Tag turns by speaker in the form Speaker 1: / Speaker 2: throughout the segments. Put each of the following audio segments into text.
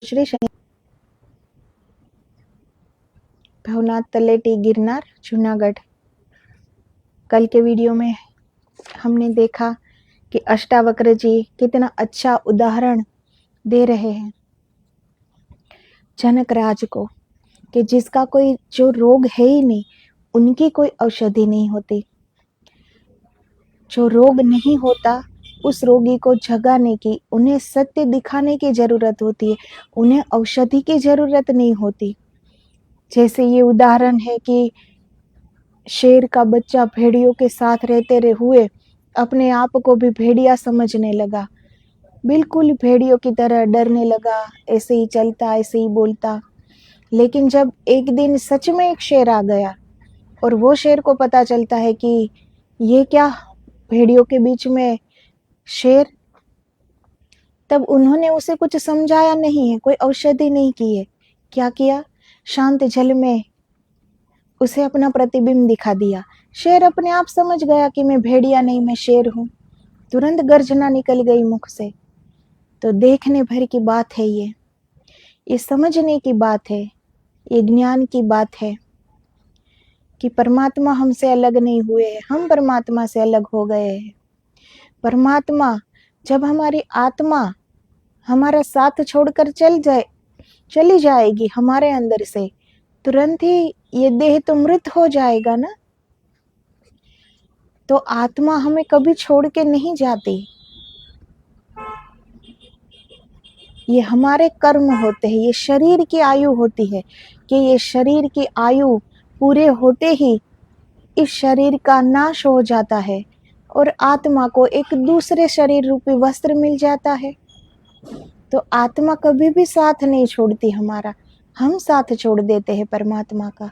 Speaker 1: श्री शनि भवनाथ तलेटी गिरनार जूनागढ़। कल के वीडियो में हमने देखा कि अष्टावक्र जी कितना अच्छा उदाहरण दे रहे हैं जनक राज को कि जिसका कोई जो रोग है ही नहीं, उनकी कोई औषधि नहीं होती। जो रोग नहीं होता उस रोगी को जगाने की, उन्हें सत्य दिखाने की जरूरत होती है, उन्हें औषधि की जरूरत नहीं होती। जैसे ये उदाहरण है कि शेर का बच्चा भेड़ियों के साथ रहते हुए अपने आप को भी भेड़िया समझने लगा, बिल्कुल भेड़ियों की तरह डरने लगा, ऐसे ही चलता, ऐसे ही बोलता। लेकिन जब एक दिन सच में एक शेर आ गया और वो शेर को पता चलता है कि ये क्या, भेड़ियों के बीच में शेर, तब उन्होंने उसे कुछ समझाया नहीं है, कोई औषधि नहीं की है। क्या किया? शांत जल में उसे अपना प्रतिबिंब दिखा दिया। शेर अपने आप समझ गया कि मैं भेड़िया नहीं, मैं शेर हूँ। तुरंत गर्जना निकल गई मुख से। तो देखने भर की बात है, ये समझने की बात है, ये ज्ञान की बात है कि परमात्मा हमसे अलग नहीं हुए हैं, हम परमात्मा से अलग हो गए हैं। परमात्मा जब हमारी आत्मा हमारा साथ छोड़कर चली जाएगी हमारे अंदर से, तुरंत ही ये देह तो मृत हो जाएगा ना। तो आत्मा हमें कभी छोड़ के नहीं जाती। ये हमारे कर्म होते हैं, ये शरीर की आयु होती है कि ये शरीर की आयु पूरे होते ही इस शरीर का नाश हो जाता है और आत्मा को एक दूसरे शरीर रूपी वस्त्र मिल जाता है। तो आत्मा कभी भी साथ नहीं छोड़ती हमारा, हम साथ छोड़ देते हैं परमात्मा का।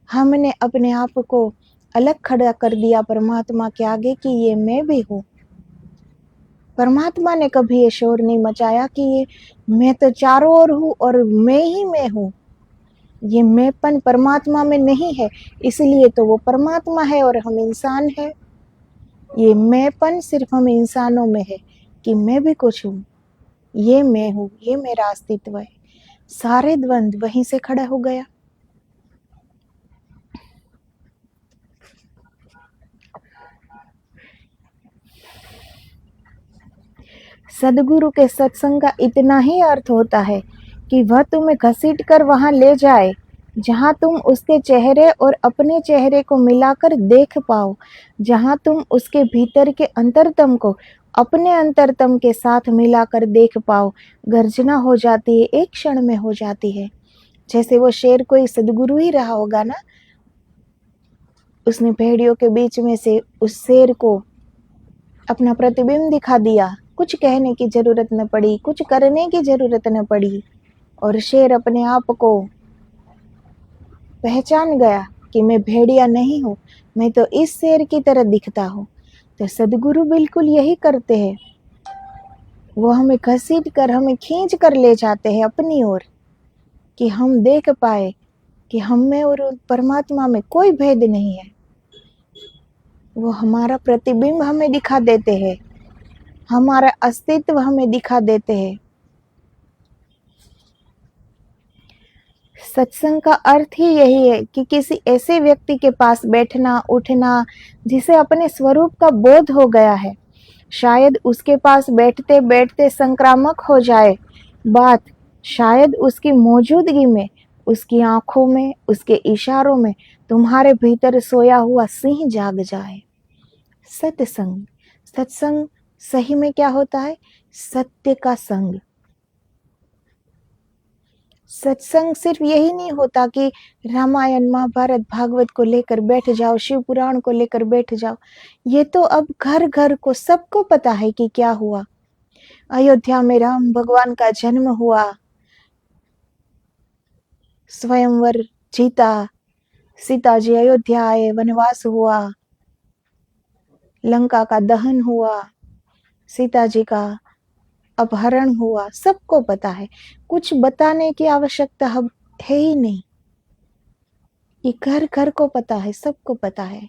Speaker 1: हमने अपने आप को अलग खड़ा कर दिया परमात्मा के आगे कि ये मैं भी हूँ। परमात्मा ने कभी ये शोर नहीं मचाया कि ये मैं तो चारों ओर हूँ और मैं ही मैं हूँ। ये मैंपन परमात्मा में नहीं है, इसलिए तो वो परमात्मा है और हम इंसान है। ये मैंपन सिर्फ हम इंसानों में है कि मैं भी कुछ हूँ, ये मैं हूँ, ये मेरा अस्तित्व है। सारे द्वंद्व वहीं से खड़ा हो गया। सदगुरु के सत्संग का इतना ही अर्थ होता है कि वह तुम्हें घसीट कर वहां ले जाए जहां तुम उसके चेहरे और अपने चेहरे को मिलाकर देख पाओ, जहां तुम उसके भीतर के अंतरतम को अपने अंतरतम के साथ मिलाकर देख पाओ। गर्जना हो जाती है, एक क्षण में हो जाती है। जैसे वो शेर कोई सदगुरु ही रहा होगा ना, उसने भेड़ियों के बीच में से उस शेर को अपना प्रतिबिंब दिखा दिया। कुछ कहने की जरूरत न पड़ी, कुछ करने की जरूरत न पड़ी, और शेर अपने आप को पहचान गया कि मैं भेड़िया नहीं हूँ, मैं तो इस शेर की तरह दिखता हूँ। तो सदगुरु बिल्कुल यही करते हैं, वो हमें घसीट कर, हमें खींच कर ले जाते हैं अपनी ओर कि हम देख पाए कि हम में और परमात्मा में कोई भेद नहीं है। वो हमारा प्रतिबिंब हमें दिखा देते हैं, हमारा अस्तित्व हमें दिखा देते हैं। सत्संग का अर्थ ही यही है कि किसी ऐसे व्यक्ति के पास बैठना उठना जिसे अपने स्वरूप का बोध हो गया है। शायद उसके पास बैठते बैठते संक्रामक हो जाए बात, शायद उसकी मौजूदगी में, उसकी आंखों में, उसके इशारों में तुम्हारे भीतर सोया हुआ सिंह जाग जाए। सत्संग, सत्संग सही में क्या होता है? सत्य का संग। सत्संग सिर्फ यही नहीं होता कि रामायण महाभारत भागवत को लेकर बैठ जाओ, शिव पुराण को लेकर बैठ जाओ। ये तो अब घर घर को सबको पता है कि क्या हुआ। अयोध्या में राम भगवान का जन्म हुआ, स्वयंवर जीता, सीता जी अयोध्या आए, वनवास हुआ, लंका का दहन हुआ, सीता जी का अपहरण हुआ, सबको पता है। कुछ बताने की आवश्यकता है ही नहीं, ये घर घर को पता है, सबको पता है।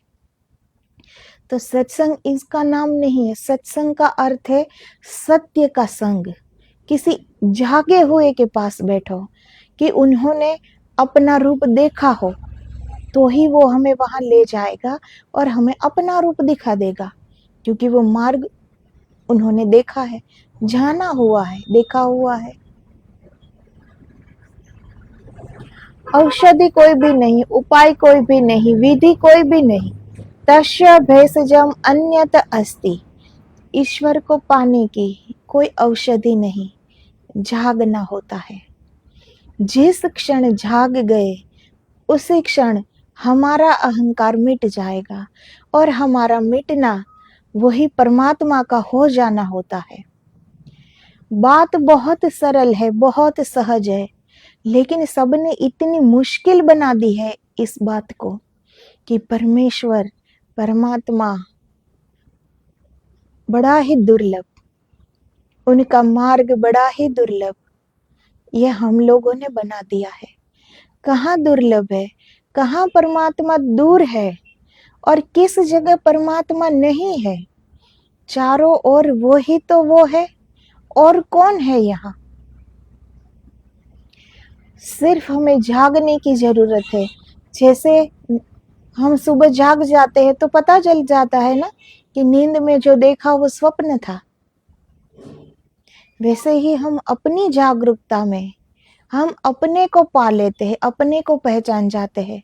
Speaker 1: तो सत्संग इसका नाम नहीं है, सत्संग का अर्थ है सत्य का संग, किसी जागे हुए के पास बैठो कि उन्होंने अपना रूप देखा हो, तो ही वो हमें वहां ले जाएगा और हमें अपना रूप दिखा देगा, क्योंकि वो मार्ग उन्होंने देखा है, जाना हुआ है, देखा हुआ है। औषधि कोई भी नहीं, उपाय कोई भी नहीं, विधि कोई भी नहीं। तस्य भेषजम अन्यत अस्ति। ईश्वर को पाने की कोई औषधि नहीं, जागना होता है। जिस क्षण जाग गए उसी क्षण हमारा अहंकार मिट जाएगा, और हमारा मिटना वही परमात्मा का हो जाना होता है। बात बहुत सरल है, बहुत सहज है, लेकिन सबने इतनी मुश्किल बना दी है इस बात को कि परमेश्वर, परमात्मा बड़ा ही दुर्लभ, उनका मार्ग बड़ा ही दुर्लभ, यह हम लोगों ने बना दिया है। कहाँ दुर्लभ है, कहाँ परमात्मा दूर है, और किस जगह परमात्मा नहीं है। चारों ओर वो ही तो वो है, और कौन है यहाँ। सिर्फ हमें जागने की जरूरत है। जैसे हम सुबह जाग जाते हैं तो पता चल जाता है ना कि नींद में जो देखा वो स्वप्न था। वैसे ही हम अपनी जागरूकता में हम अपने को पा लेते हैं, अपने को पहचान जाते हैं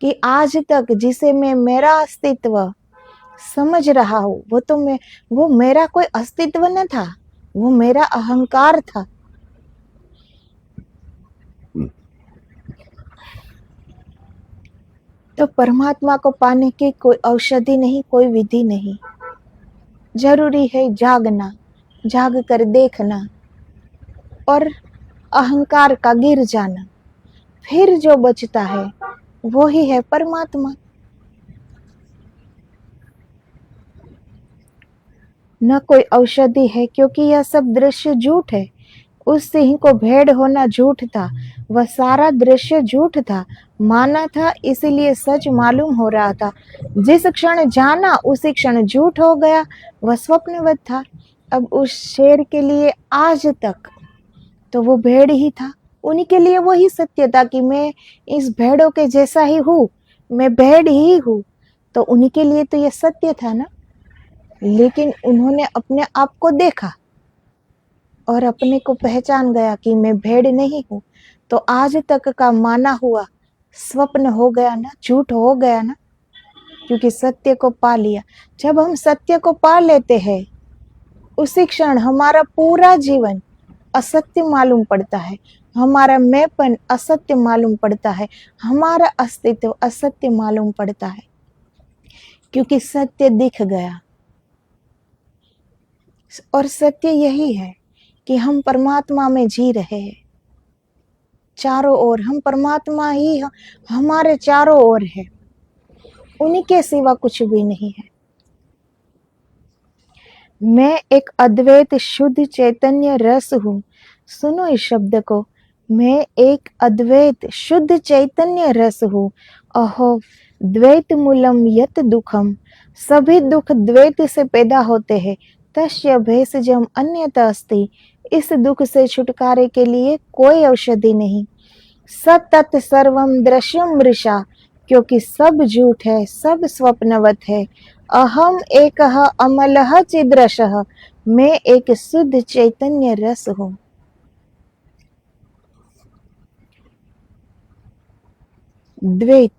Speaker 1: कि आज तक जिसे मैं मेरा अस्तित्व समझ रहा हूँ, वो मेरा कोई अस्तित्व न था, वो मेरा अहंकार था। तो परमात्मा को पाने की कोई औषधि नहीं, कोई विधि नहीं। जरूरी है जागना, जाग कर देखना और अहंकार का गिर जाना। फिर जो बचता है वो ही है परमात्मा। न कोई औषधि है, क्योंकि यह सब दृश्य झूठ है। उस सिंह को भेड़ होना झूठ था, वह सारा दृश्य झूठ था, माना था इसलिए सच मालूम हो रहा था। जिस क्षण जाना उसी क्षण झूठ हो गया, वह स्वप्नवत था। अब उस शेर के लिए आज तक तो वो भेड़ ही था, उन्हीं के लिए वही सत्य था कि मैं इस भेड़ों के जैसा ही हूँ, मैं भेड़ ही हूँ। तो उन्हीं के लिए तो ये सत्य था ना। लेकिन उन्होंने अपने आप को देखा और अपने को पहचान गया कि मैं भेड़ नहीं हूँ, तो आज तक का माना हुआ स्वप्न हो गया ना, झूठ हो गया ना, क्योंकि सत्य को पा लिया। जब हम सत्य को पा लेते हैं उसी क्षण हमारा पूरा जीवन असत्य मालूम पड़ता है, हमारा मैंपन असत्य मालूम पड़ता है, हमारा अस्तित्व असत्य मालूम पड़ता है, क्योंकि सत्य दिख गया। और सत्य यही है कि हम परमात्मा में जी रहे हैं। चारों ओर हम परमात्मा ही हमारे चारों ओर है, उन्हीं के सिवा कुछ भी नहीं है। मैं एक अद्वैत शुद्ध चैतन्य रस हूँ। सुनो इस शब्द को, मैं एक अद्वैत शुद्ध चैतन्य रस हूँ। अहो द्वैत मूलम यत दुखम, सभी दुख द्वैत से पैदा होते हैं। तस्य भेषजम अन्यथा अस्ति, इस दुख से छुटकारे के लिए कोई औषधि नहीं। सतत सर्वम दृश्यम मृषा, क्योंकि सब झूठ है, सब स्वप्नवत है। अहम एकः अमलः चिद्रशः, मैं एक शुद्ध चैतन्य रस हूँ। द्वैत,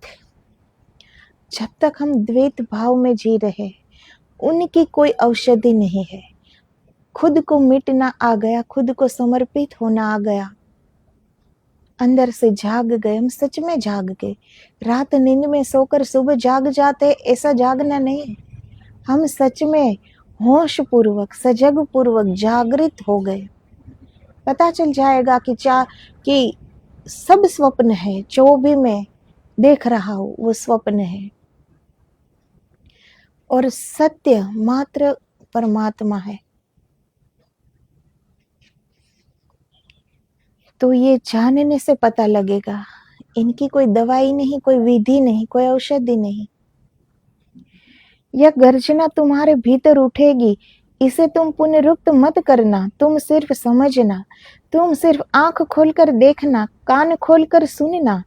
Speaker 1: जब तक हम द्वैत भाव में जी रहे उनकी कोई औषधि नहीं है। खुद को मिटना आ गया, खुद को समर्पित होना आ गया, अंदर से जाग गए, हम सच में जाग गए। रात नींद में सोकर सुबह जाग जाते, ऐसा जागना नहीं, हम सच में होश पूर्वक सजग पूर्वक जागृत हो गए। पता चल जाएगा कि सब स्वप्न है, जो भी मैं देख रहा हूँ वो स्वप्न है, और सत्य मात्र परमात्मा है। तो ये जानने से पता लगेगा, इनकी कोई दवाई नहीं, कोई विधि नहीं, कोई औषधि नहीं। यह गर्जना तुम्हारे भीतर उठेगी इसे तुम पुनरुक्त मत करना, तुम सिर्फ समझना, तुम सिर्फ आंख खोलकर देखना, कान खोलकर सुनना।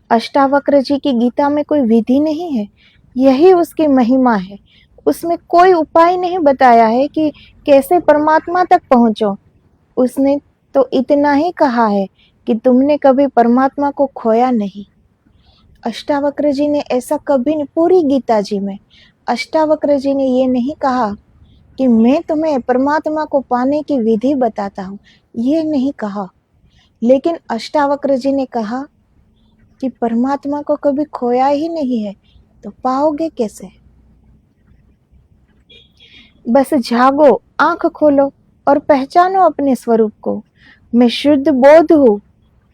Speaker 1: अष्टावक्र जी की गीता में कोई विधि नहीं है, यही उसकी महिमा है। उसमें कोई उपाय नहीं बताया है कि कैसे परमात्मा तक पहुंचो। उसने तो इतना ही कहा है कि तुमने कभी परमात्मा को खोया नहीं। अष्टावक्र जी ने ऐसा कभी नहीं, पूरी गीता जी में अष्टावक्र जी ने ये नहीं कहा कि मैं तुम्हें परमात्मा को पाने की विधि बताता हूँ, ये नहीं कहा। लेकिन अष्टावक्र जी ने कहा कि परमात्मा को कभी खोया ही नहीं है तो पाओगे कैसे। बस जागो, आंख खोलो और पहचानो अपने स्वरूप को। मैं शुद्ध बोध हूँ,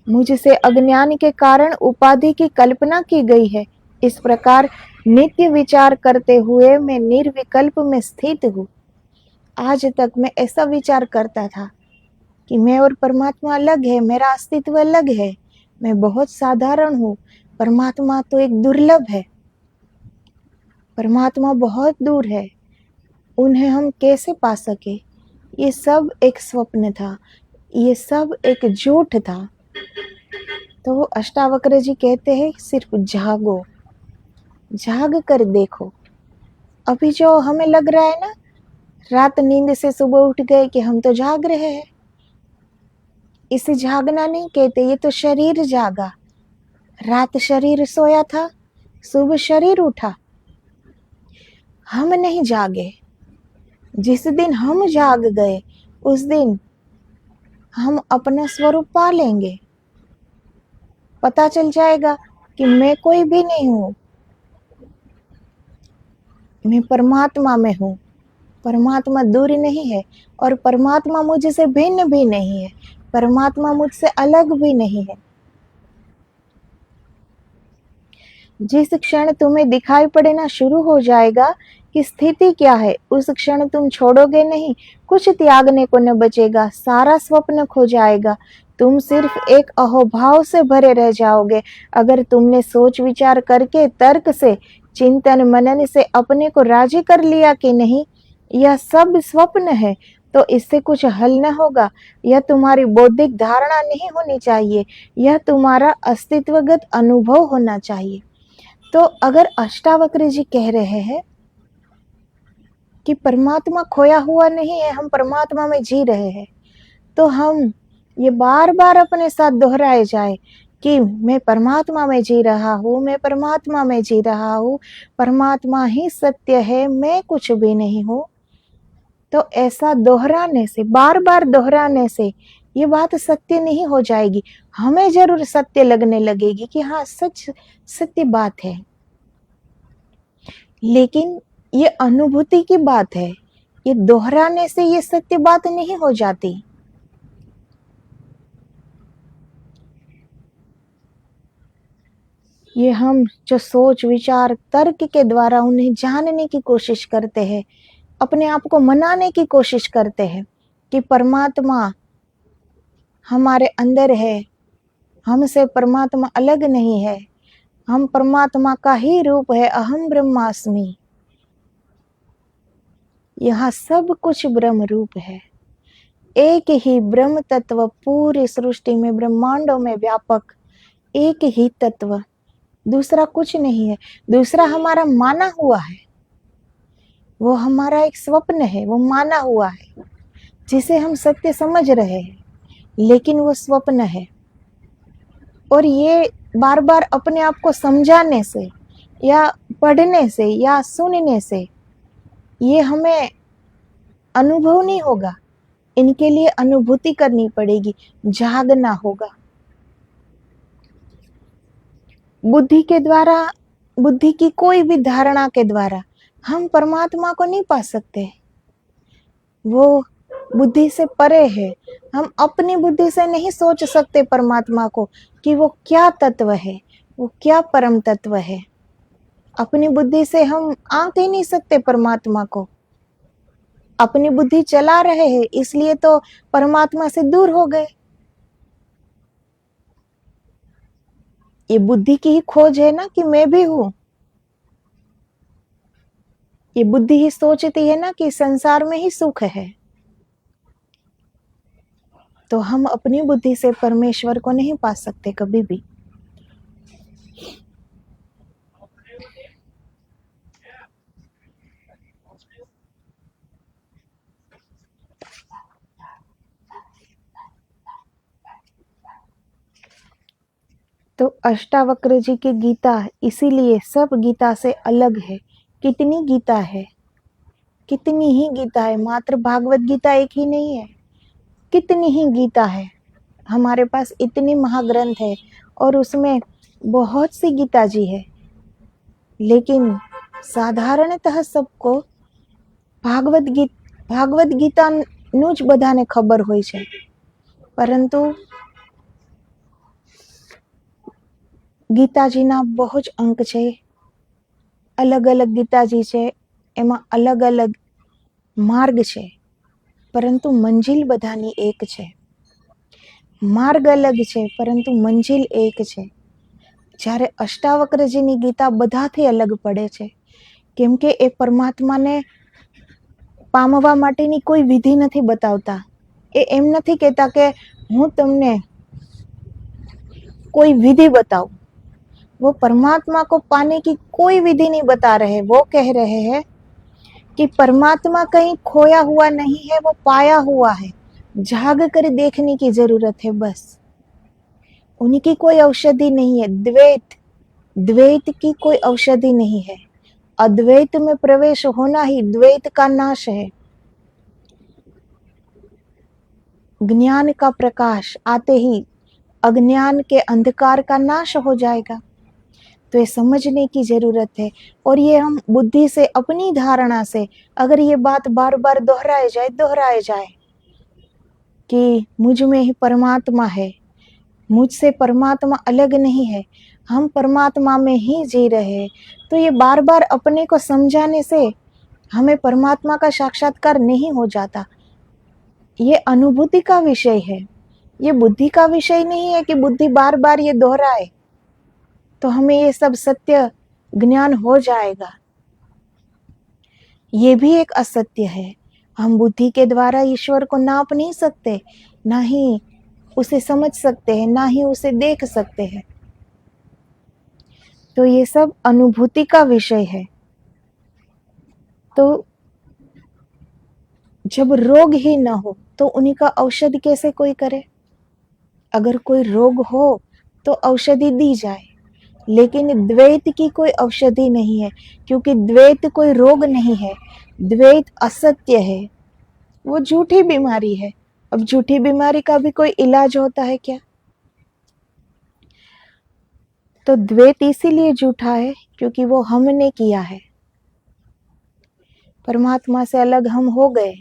Speaker 1: मुझसे अज्ञान के कारण उपाधि की कल्पना की गई है। इस प्रकार नित्य विचार करते हुए मैं निर्विकल्प में स्थित हूँ। आज तक मैं ऐसा विचार करता था कि मैं और परमात्मा अलग है, मेरा अस्तित्व अलग है, मैं बहुत साधारण हूँ, परमात्मा तो एक दुर्लभ है, परमात्मा बहुत दूर है, उन्हें हम कैसे पा सके। ये सब एक स्वप्न था, ये सब एक झूठ था। तो वो अष्टावक्र जी कहते हैं सिर्फ जागो, जाग कर देखो। अभी जो हमें लग रहा है ना, रात नींद से सुबह उठ गए कि हम तो जाग रहे हैं, इसे जागना नहीं कहते, ये तो शरीर जागा। रात शरीर सोया था, सुबह शरीर उठा, हम नहीं जागे। जिस दिन हम जाग गए उस दिन हम अपना स्वरूप पा लेंगे। पता चल जाएगा कि मैं कोई भी नहीं हूँ, मैं परमात्मा में हूँ। परमात्मा दूर नहीं है और परमात्मा मुझसे भिन्न भी नहीं है, परमात्मा मुझसे अलग भी नहीं है। जिस क्षण तुम्हें दिखाई पड़ना शुरू हो जाएगा कि स्थिति क्या है, उस क्षण तुम छोड़ोगे नहीं, कुछ त्यागने को न बचेगा, सारा स्वप्न खो जाएगा, तुम सिर्फ एक अहोभाव से भरे रह जाओगे। अगर तुमने सोच विचार करके तर्क से, चिंतन मनन से अपने को राजी कर लिया कि नहीं यह सब स्वप्न है, तो इससे कुछ हल न होगा। यह तुम्हारी बौद्धिक धारणा नहीं होनी चाहिए, यह तुम्हारा अस्तित्वगत अनुभव होना चाहिए। तो अगर अष्टावक्र जी कह रहे हैं कि परमात्मा खोया हुआ नहीं है, हम परमात्मा में जी रहे हैं, तो हम ये बार बार अपने साथ दोहराए जाए कि मैं परमात्मा में जी रहा हूँ, मैं परमात्मा में जी रहा हूँ, परमात्मा ही सत्य है, मैं कुछ भी नहीं हूँ। तो ऐसा दोहराने से, बार बार दोहराने से ये बात सत्य नहीं हो जाएगी। हमें जरूर सत्य लगने लगेगी कि हाँ सच सत्य बात है, लेकिन ये अनुभूति की बात है, ये दोहराने से ये सत्य बात नहीं हो जाती। ये हम जो सोच विचार तर्क के द्वारा उन्हें जानने की कोशिश करते हैं, अपने आप को मनाने की कोशिश करते हैं कि परमात्मा हमारे अंदर है, हमसे परमात्मा अलग नहीं है, हम परमात्मा का ही रूप है, अहम ब्रह्मास्मि। यहाँ सब कुछ ब्रह्म रूप है, एक ही ब्रह्म तत्व पूरी सृष्टि में, ब्रह्मांडों में व्यापक एक ही तत्व, दूसरा कुछ नहीं है। दूसरा हमारा माना हुआ है, वो हमारा एक स्वप्न है, वो माना हुआ है जिसे हम सत्य समझ रहे हैं, लेकिन वो स्वप्न है। और ये बार बार अपने आप को समझाने से या पढ़ने से या सुनने से ये हमें अनुभव नहीं होगा, इनके लिए अनुभूति करनी पड़ेगी, जागना होगा। बुद्धि के द्वारा, बुद्धि की कोई भी धारणा के द्वारा हम परमात्मा को नहीं पा सकते, वो बुद्धि से परे है। हम अपनी बुद्धि से नहीं सोच सकते परमात्मा को कि वो क्या तत्व है, वो क्या परम तत्व है। अपनी बुद्धि से हम आंक ही नहीं सकते परमात्मा को। अपनी बुद्धि चला रहे हैं इसलिए तो परमात्मा से दूर हो गए। ये बुद्धि की ही खोज है ना कि मैं भी हूं, ये बुद्धि ही सोचती है ना कि संसार में ही सुख है, तो हम अपनी बुद्धि से परमेश्वर को नहीं पा सकते कभी भी। तो अष्टावक्र जी की गीता इसीलिए सब गीता से अलग है। कितनी गीता है, कितनी ही गीता है, मात्र भागवत गीता एक ही नहीं है, कितनी ही गीता है। हमारे पास इतनी महाग्रंथ है और उसमें बहुत सी गीता जी है, लेकिन साधारणतः सबको ભાગવત ગીતાનું જ બધાને ખબર હોય છે, પરંતુ ગીતાજીના બહુ જ અંક છે, અલગ અલગ ગીતાજી છે, એમાં અલગ અલગ માર્ગ છે, પરંતુ મંજિલ બધાની એક છે। માર્ગ અલગ છે પરંતુ મંજિલ એક છે। જ્યારે અષ્ટાવક્રજીની ગીતા બધાથી અલગ પડે છે, કેમ કે એ પરમાત્માને પામવા માટેની કોઈ વિધિ નથી બતાવતા। એ એમ નથી કહેતા કે હું તમને कोई विधि बताओ, वो परमात्मा को पाने की कोई विधि नहीं बता रहे। वो कह रहे हैं कि परमात्मा कहीं खोया हुआ नहीं है, वो पाया हुआ है, जाग कर देखने की जरूरत है बस। उनकी कोई औषधि नहीं है, द्वैत की कोई औषधि नहीं है। अद्वैत में प्रवेश होना ही द्वैत का नाश है। ज्ञान का प्रकाश आते ही अज्ञान के अंधकार का नाश हो जाएगा। तो ये समझने की जरूरत है। और ये हम बुद्धि से, अपनी धारणा से अगर ये बात बार बार दोहराए जाए कि मुझ में ही परमात्मा है, मुझसे परमात्मा अलग नहीं है, हम परमात्मा में ही जी रहे हैं, तो ये बार बार अपने को समझाने से हमें परमात्मा का साक्षात्कार नहीं हो जाता। ये अनुभूति का विषय है, ये बुद्धि का विषय नहीं है कि बुद्धि बार बार ये दोहराए तो हमें ये सब सत्य ज्ञान हो जाएगा। ये भी एक असत्य है। हम बुद्धि के द्वारा ईश्वर को नाप नहीं सकते, ना ही उसे समझ सकते हैं, ना ही उसे देख सकते हैं। तो ये सब अनुभूति का विषय है। तो जब रोग ही न हो तो उन्हीं का औषधि कैसे कोई करे? अगर कोई रोग हो तो औषधि दी जाए, लेकिन द्वैत की कोई औषधि नहीं है, क्योंकि द्वैत कोई रोग नहीं है, द्वैत असत्य है, वो झूठी बीमारी है। अब झूठी बीमारी का भी कोई इलाज होता है क्या? तो द्वैत इसीलिए झूठा है क्योंकि वो हमने किया है। परमात्मा से अलग हम हो गए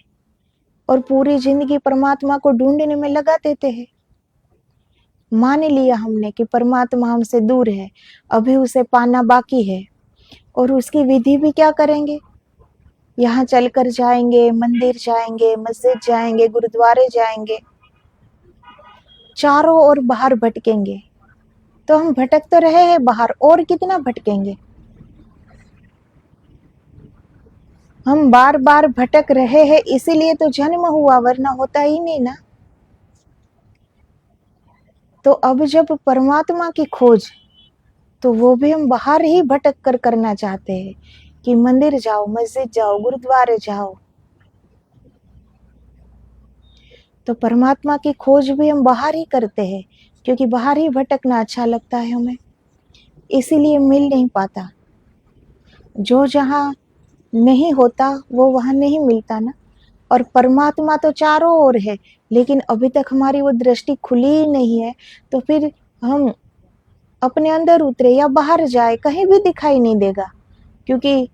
Speaker 1: और पूरी जिंदगी परमात्मा को ढूंढने में लगा देते हैं। मान लिया हमने कि परमात्मा हमसे दूर है, अभी उसे पाना बाकी है, और उसकी विधि भी क्या करेंगे? यहाँ चलकर जाएंगे, मंदिर जाएंगे, मस्जिद जाएंगे, गुरुद्वारे जाएंगे, चारों ओर बाहर भटकेंगे। तो हम भटक तो रहे हैं बाहर, और कितना भटकेंगे? हम बार बार भटक रहे हैं, इसीलिए तो जन्म हुआ, वरना होता ही नहीं ना। तो अब जब परमात्मा की खोज, तो वो भी हम बाहर ही भटक कर करना चाहते हैं कि मंदिर जाओ, मस्जिद जाओ, गुरुद्वारे जाओ। तो परमात्मा की खोज भी हम बाहर ही करते हैं, क्योंकि बाहर ही भटकना अच्छा लगता है हमें, इसीलिए मिल नहीं पाता। जो जहाँ नहीं होता वो वहाँ नहीं मिलता ना। और परमात्मा तो चारों ओर है, लेकिन अभी तक हमारी वो दृष्टि खुली ही नहीं है। तो फिर हम अपने अंदर उतरे या बाहर जाए, कहीं भी दिखाई नहीं देगा, क्योंकि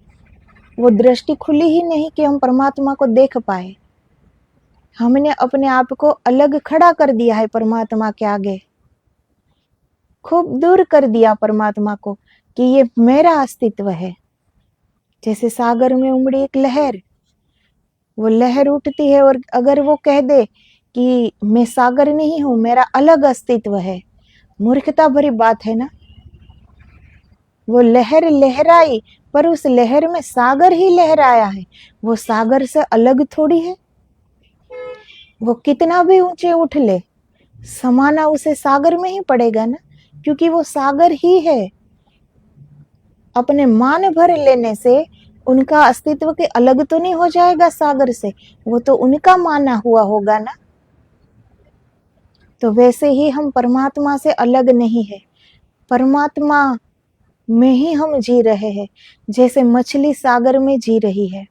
Speaker 1: वो दृष्टि खुली ही नहीं कि हम परमात्मा को देख पाए। हमने अपने आप को अलग खड़ा कर दिया है परमात्मा के आगे, खूब दूर कर दिया परमात्मा को कि ये मेरा अस्तित्व है। जैसे सागर में उमड़ी एक लहर, वो लहर उठती है और अगर वो कह दे कि मैं सागर नहीं हूं, मेरा अलग अस्तित्व है, मूर्खता भरी बात है ना। वो लहर लहराई पर उस लहर में सागर ही लहराया है, वो सागर से अलग थोड़ी है। वो कितना भी ऊंचे उठ ले, समाना उसे सागर में ही पड़ेगा ना, क्योंकि वो सागर ही है। अपने मान भर लेने से उनका अस्तित्व के अलग तो नहीं हो जाएगा सागर से, वो तो उनका माना हुआ होगा ना। तो वैसे ही हम परमात्मा से अलग नहीं है, परमात्मा में ही हम जी रहे हैं। जैसे मछली सागर में जी रही है,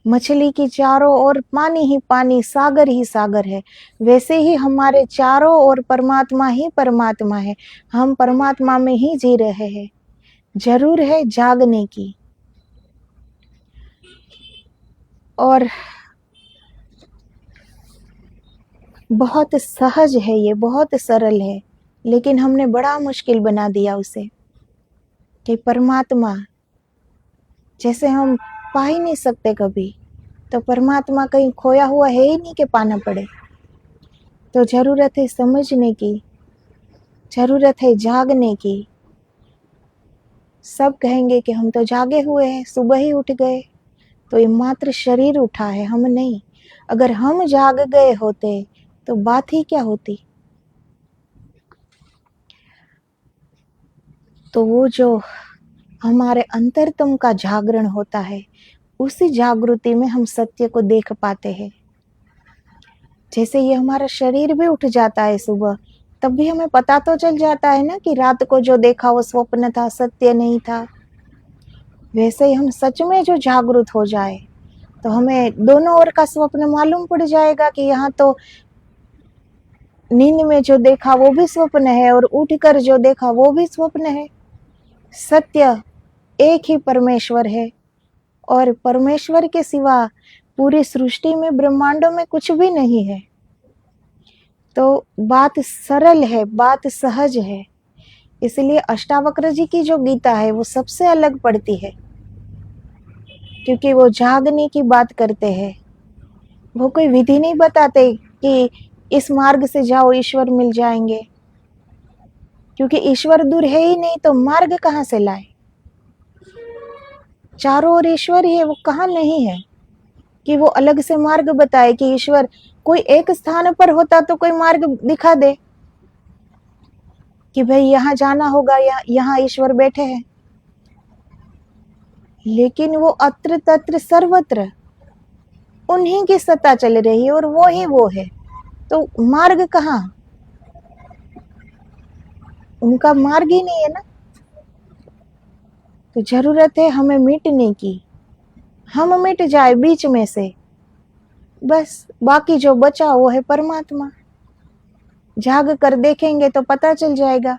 Speaker 1: मछली की चारों ओर पानी ही पानी, सागर ही सागर है, वैसे ही हमारे चारों ओर परमात्मा ही परमात्मा है। हम परमात्मा में ही जी रहे हैं। जरूर है जागने की, और बहुत सहज है, ये बहुत सरल है, लेकिन हमने बड़ा मुश्किल बना दिया उसे। कि परमात्मा जैसे हम पा ही नहीं सकते कभी, तो परमात्मा कहीं खोया हुआ है ही नहीं कि पाना पड़े। तो जरूरत है समझने की, जरूरत है जागने की। सब कहेंगे कि हम तो जागे हुए हैं, सुबह ही उठ गए, तो ये मात्र शरीर उठा है, हम नहीं। अगर हम जाग गए होते तो बात ही क्या होती। तो वो जो हमारे अंतरतम का जागरण होता है, उसी जागृति में हम सत्य को देख पाते हैं। जैसे ये हमारा शरीर भी उठ जाता है सुबह, तब भी हमें पता तो चल जाता है ना कि रात को जो देखा वो स्वप्न था, सत्य नहीं था। वैसे ही हम सच में जो जागृत हो जाए, तो हमें दोनों ओर का स्वप्न मालूम पड़ जाएगा कि यहाँ तो नींद में जो देखा वो भी स्वप्न है, और उठकर जो देखा वो भी स्वप्न है। सत्य एक ही परमेश्वर है, और परमेश्वर के सिवा पूरी सृष्टि में, ब्रह्मांडों में कुछ भी नहीं है। तो बात सरल है, बात सहज है। इसलिए अष्टावक्र जी की जो गीता है वो सबसे अलग पड़ती है, क्योंकि वो जागने की बात करते हैं। वो कोई विधि नहीं बताते कि इस मार्ग से जाओ ईश्वर मिल जाएंगे, क्योंकि ईश्वर दूर है ही नहीं, तो मार्ग कहाँ से लाए। चारों ओर ईश्वर ही है, वो कहाँ नहीं है कि वो अलग से मार्ग बताए। कि ईश्वर कोई एक स्थान पर होता तो कोई मार्ग दिखा दे कि भाई यहाँ जाना होगा, यहाँ ईश्वर बैठे हैं। लेकिन वो अत्र तत्र सर्वत्र उन्हीं की सत्ता चल रही है, और वो है, तो मार्ग कहाँ, उनका मार्ग ही नहीं है ना। तो जरूरत है हमें मिटने की, हम मिट जाए बीच में से, बस बाकी जो बचा वो है परमात्मा। जाग कर देखेंगे तो पता चल जाएगा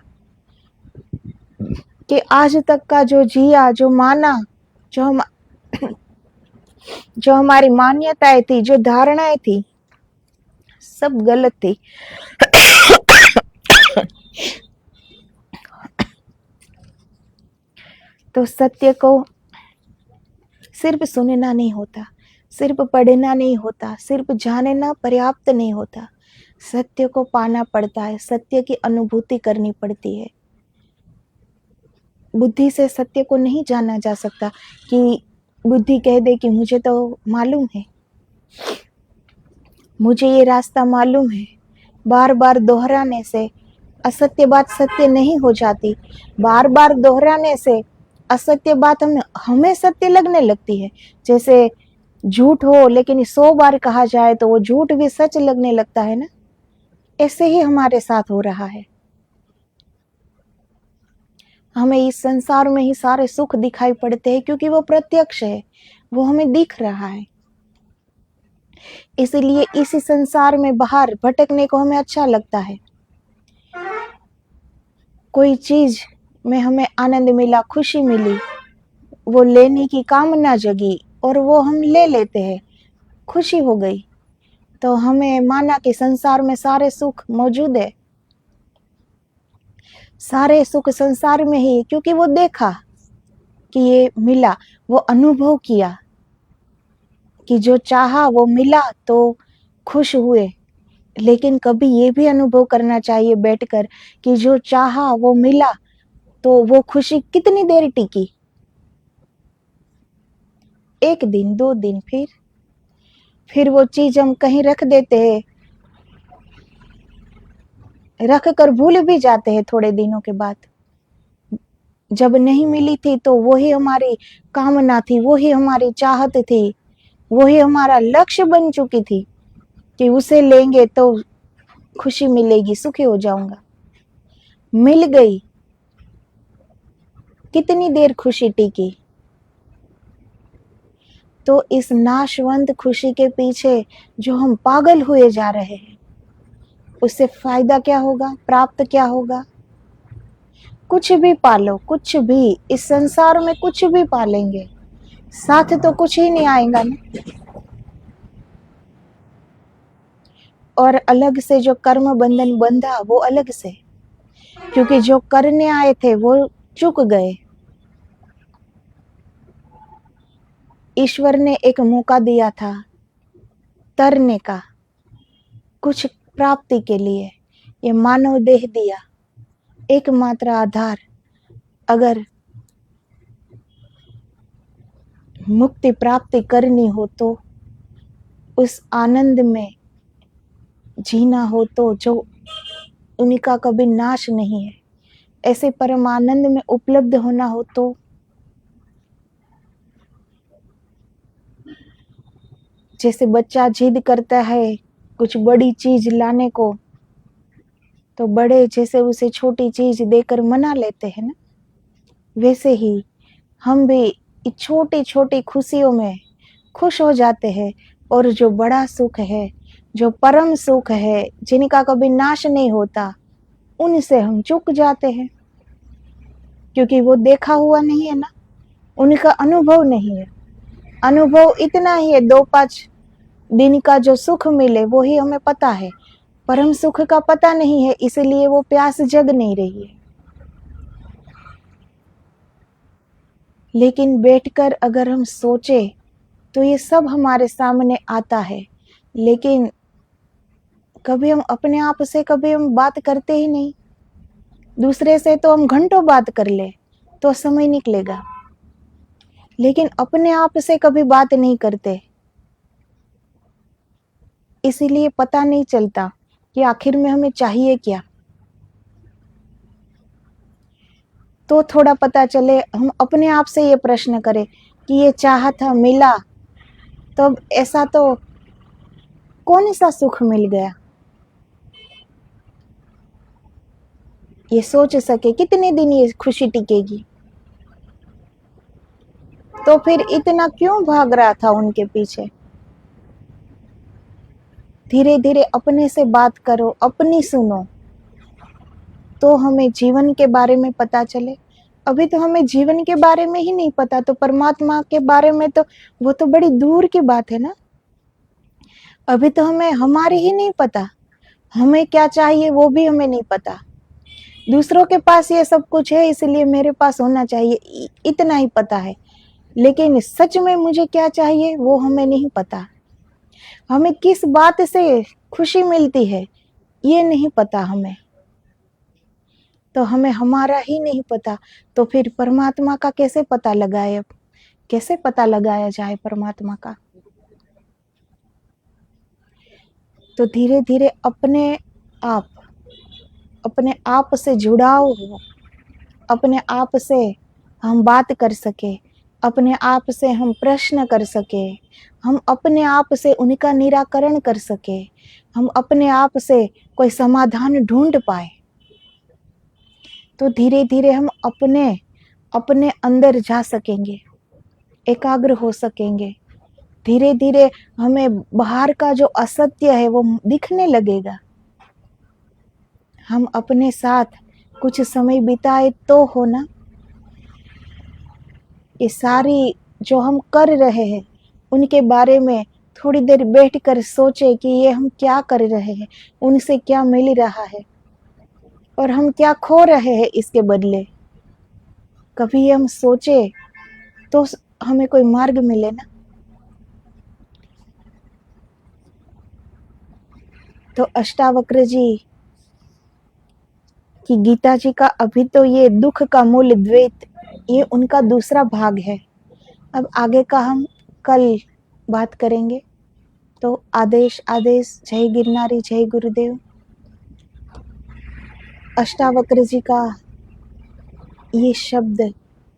Speaker 1: कि आज तक का जो जिया, जो माना, जो हम जो हमारी मान्यताएं थी, जो धारणाएं थी, सब गलत थी। तो सत्य को सिर्फ सुनना नहीं होता, सिर्फ पढ़ना नहीं होता, सिर्फ जानना पर्याप्त नहीं होता। सत्य को पाना पड़ता है, सत्य की अनुभूति करनी पड़ती है। बुद्धि से सत्य को नहीं जाना जा सकता कि बुद्धि कह दे कि मुझे तो मालूम है, मुझे ये रास्ता मालूम है। बार बार दोहराने से असत्य बात सत्य नहीं हो जाती। बार बार दोहराने से असत्य बात हमें सत्य लगने लगती है। जैसे झूठ हो लेकिन 100 बार कहा जाए तो वो झूठ भी सच लगने लगता है ना। ऐसे ही हमारे साथ हो रहा है। हमें इस संसार में ही सारे सुख दिखाई पड़ते हैं, क्योंकि वो प्रत्यक्ष है, वो हमें दिख रहा है। इसलिए इसी संसार में बाहर भटकने को हमें अच्छा लगता है। कोई चीज में हमें आनंद मिला, खुशी मिली, वो लेने की कामना जगी और वो हम ले लेते हैं, खुशी हो गई, तो हमें माना कि संसार में सारे सुख मौजूद है। सारे सुख संसार में ही, क्योंकि वो देखा कि ये मिला, वो अनुभव किया कि जो चाहा वो मिला तो खुश हुए। लेकिन कभी ये भी अनुभव करना चाहिए बैठकर कि जो चाहा वो मिला, तो वो खुशी कितनी देर टिकी। एक दिन 2 दिन, फिर वो चीज हम कहीं रख देते हैं, रख कर भूल भी जाते हैं थोड़े दिनों के बाद। जब नहीं मिली थी तो वही हमारी कामना थी, वही हमारी चाहत थी, वही हमारा लक्ष्य बन चुकी थी कि उसे लेंगे तो खुशी मिलेगी, सुखी हो जाऊंगा। मिल गई, कितनी देर खुशी टिकी। तो इस नाशवंत खुशी के पीछे जो हम पागल हुए जा रहे हैं, उससे फायदा क्या होगा, प्राप्त क्या होगा? कुछ भी पालो, कुछ भी इस संसार में कुछ भी पालेंगे, साथ तो कुछ ही नहीं आएगा ना। और अलग से जो कर्म बंधन बंधा वो अलग से, क्योंकि जो करने आए थे वो चूक गए। ईश्वर ने एक मौका दिया था तरने का, कुछ प्राप्ति के लिए। ये मानव देह दिया, एकमात्र आधार। अगर मुक्ति प्राप्ति करनी हो तो, उस आनंद में जीना हो तो, जो उनका कभी नाश नहीं है, ऐसे परम आनंद में उपलब्ध होना हो तो, जैसे बच्चा जिद करता है कुछ बड़ी चीज लाने को, तो बड़े जैसे उसे छोटी चीज देकर मना लेते हैं ना, वैसे ही हम भी छोटी छोटी खुशियों में खुश हो जाते हैं। और जो बड़ा सुख है, जो परम सुख है, जिनका कभी नाश नहीं होता, उनसे हम चूक जाते हैं, क्योंकि वो देखा हुआ नहीं है ना, उनका अनुभव नहीं है। अनुभव इतना ही है, 2-5 दिन का जो सुख मिले वो ही हमें पता है, परम सुख का पता नहीं है, इसलिए वो प्यास जग नहीं रही है। लेकिन बैठकर अगर हम सोचे तो ये सब हमारे सामने आता है, लेकिन कभी हम अपने आप से कभी हम बात करते ही नहीं। दूसरे से तो हम घंटों बात कर ले तो समय निकलेगा, लेकिन अपने आप से कभी बात नहीं करते, इसीलिए पता नहीं चलता कि आखिर में हमें चाहिए क्या। तो थोड़ा पता चले, हम अपने आप से ये प्रश्न करें कि ये चाहा था, मिला, तो अब ऐसा तो कौन सा सुख मिल गया, ये सोच सके कितने दिन ये खुशी टिकेगी। तो फिर इतना क्यों भाग रहा था उनके पीछे। धीरे धीरे अपने से बात करो, अपनी सुनो, तो हमें जीवन के बारे में पता चले। अभी तो हमें जीवन के बारे में ही नहीं पता, तो परमात्मा के बारे में तो वो तो बड़ी दूर की बात है ना। अभी तो हमें हमारे ही नहीं पता, हमें क्या चाहिए वो भी हमें नहीं पता। दूसरों के पास ये सब कुछ है इसलिए मेरे पास होना चाहिए, इतना ही पता है, लेकिन सच में मुझे क्या चाहिए वो हमें नहीं पता। हमें किस बात से खुशी मिलती है ये नहीं पता हमें, तो हमें हमारा ही नहीं पता, तो फिर परमात्मा का कैसे पता लगाए, अब कैसे पता लगाया जाए परमात्मा का। तो धीरे धीरे अपने आप से जुड़ाव हो, अपने आप से हम बात कर सके, अपने आप से हम प्रश्न कर सके, हम अपने आप से उनका निराकरण कर सके, हम अपने आप से कोई समाधान ढूंढ पाए, तो धीरे धीरे हम अपने अंदर जा सकेंगे, एकाग्र हो सकेंगे। धीरे धीरे हमें बाहर का जो असत्य है वो दिखने लगेगा। हम अपने साथ कुछ समय बिताए तो हो ना। ये सारी जो हम कर रहे हैं उनके बारे में थोड़ी देर बैठकर सोचे कि ये हम क्या कर रहे हैं, उनसे क्या मिल रहा है और हम क्या खो रहे हैं इसके बदले। कभी हम सोचे तो हमें कोई मार्ग मिले ना। तो अष्टावक्र जी कि गीता जी का अभी तो ये दुख का मूल द्वैत, ये उनका दूसरा भाग है। अब आगे का हम कल बात करेंगे। तो आदेश आदेश, जय गिरनारी, जय गुरुदेव। अष्टावक्र जी का ये शब्द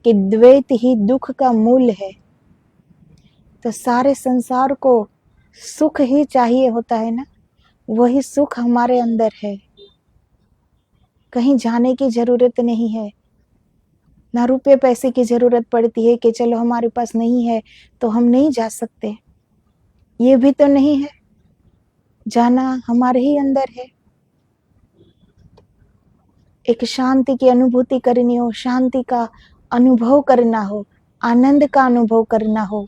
Speaker 1: कि द्वैत ही दुख का मूल है, तो सारे संसार को सुख ही चाहिए होता है ना, वही सुख हमारे अंदर है। कहीं जाने की जरूरत नहीं है, ना रुपये पैसे की जरूरत पड़ती है कि चलो हमारे पास नहीं है तो हम नहीं जा सकते, ये भी तो नहीं है। जाना हमारे ही अंदर है। एक शांति की अनुभूति करनी हो, शांति का अनुभव करना हो, आनंद का अनुभव करना हो,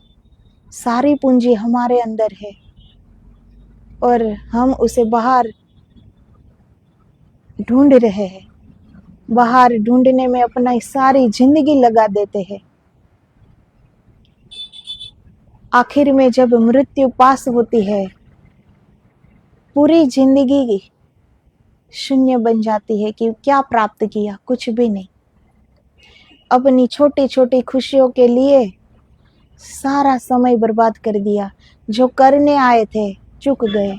Speaker 1: सारी पूंजी हमारे अंदर है और हम उसे बाहर ढूंढ रहे हैं। बाहर ढूंढने में अपना सारी जिंदगी लगा देते हैं। आखिर में जब मृत्यु पास होती है, पूरी जिंदगी शून्य बन जाती है कि क्या प्राप्त किया, कुछ भी नहीं। अपनी छोटी छोटी खुशियों के लिए सारा समय बर्बाद कर दिया। जो करने आए थे चूक गए।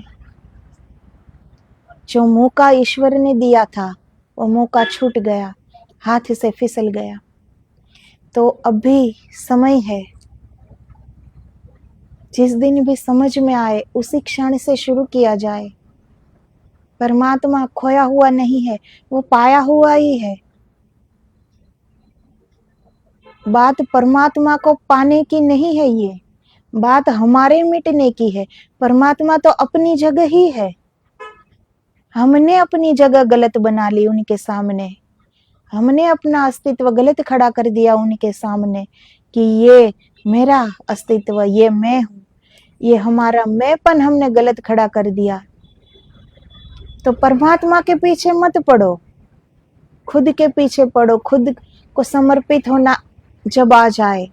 Speaker 1: जो मौका ईश्वर ने दिया था वो मौका छूट गया, हाथ से फिसल गया। तो अभी समय है, जिस दिन भी समझ में आए उसी क्षण से शुरू किया जाए। परमात्मा खोया हुआ नहीं है, वो पाया हुआ ही है। बात परमात्मा को पाने की नहीं है, ये बात हमारे मिटने की है। परमात्मा तो अपनी जगह ही है, हमने अपनी जगह गलत बना ली उनके सामने। हमने अपना अस्तित्व गलत खड़ा कर दिया उनके सामने कि ये मेरा अस्तित्व, ये मैं हूं, ये हमारा मैंपन हमने गलत खड़ा कर दिया। तो परमात्मा के पीछे मत पड़ो, खुद के पीछे पड़ो। खुद को समर्पित होना जब आ जाए,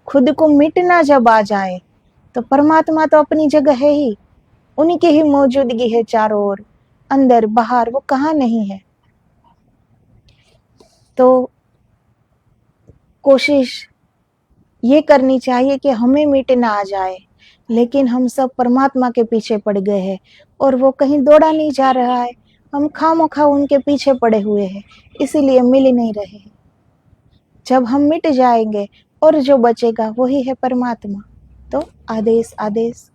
Speaker 1: खुद को मिटना जब आ जाए, तो परमात्मा तो अपनी जगह है ही, उनकी ही मौजूदगी है चारों ओर, अंदर बाहर, वो कहाँ नहीं है। तो कोशिश ये करनी चाहिए कि हमें मिटना आ जाए, लेकिन हम सब परमात्मा के पीछे पड़ गए हैं और वो कहीं दौड़ा नहीं जा रहा है। हम खामोखा उनके पीछे पड़े हुए हैं, इसीलिए मिल ही नहीं रहे हैं। जब हम मिट जाएंगे और जो बचेगा वही है परमात्मा। तो आदेश आदेश।